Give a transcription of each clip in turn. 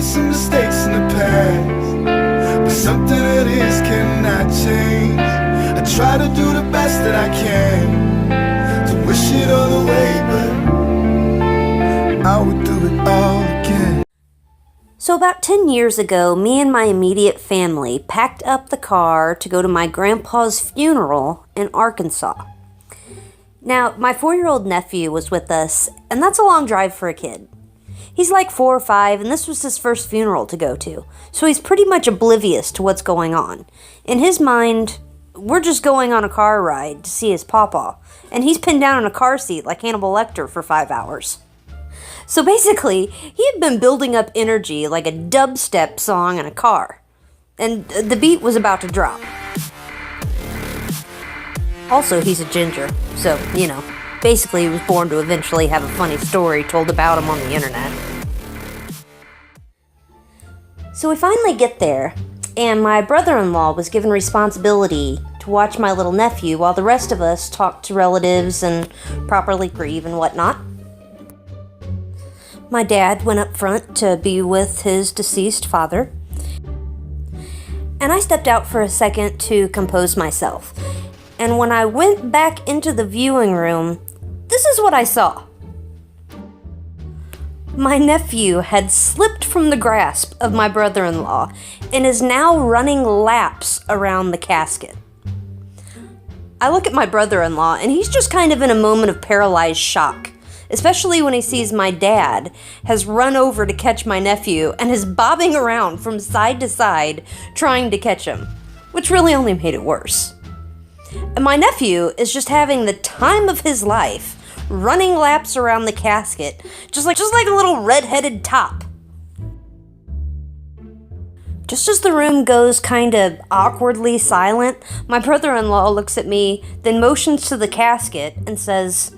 made some mistakes in the past, but something that is cannot change. I try to do the best that I can to wish it all away, but I would do it all again. So about 10 years ago, me and my immediate family packed up the car to go to my grandpa's funeral in Arkansas. Now, my 4-year-old nephew was with us, and that's a long drive for a kid. He's like 4 or 5, and this was his first funeral to go to, so he's pretty much oblivious to what's going on. In his mind, we're just going on a car ride to see his pawpaw, and he's pinned down in a car seat like Hannibal Lecter for 5 hours. So basically, he had been building up energy like a dubstep song in a car, and the beat was about to drop. Also, he's a ginger, so, you know, basically he was born to eventually have a funny story told about him on the internet. So we finally get there, and my brother-in-law was given responsibility to watch my little nephew while the rest of us talked to relatives and properly grieve and whatnot. My dad went up front to be with his deceased father, and I stepped out for a second to compose myself. And when I went back into the viewing room, this is what I saw. My nephew had slipped from the grasp of my brother-in-law and is now running laps around the casket. I look at my brother-in-law, and he's just kind of in a moment of paralyzed shock, especially when he sees my dad has run over to catch my nephew and is bobbing around from side to side trying to catch him, which really only made it worse. And my nephew is just having the time of his life, running laps around the casket, just like a little red-headed top. Just as the room goes kind of awkwardly silent, my brother-in-law looks at me, then motions to the casket and says,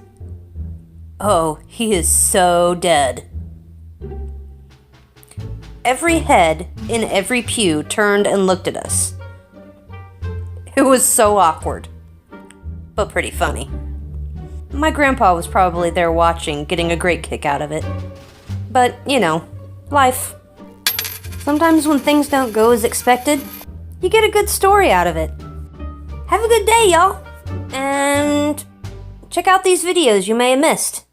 "Oh, he is so dead." Every head in every pew turned and looked at us. It was so awkward, but pretty funny. My grandpa was probably there watching, getting a great kick out of it. But, you know, life. Sometimes when things don't go as expected, you get a good story out of it. Have a good day, y'all! And check out these videos you may have missed.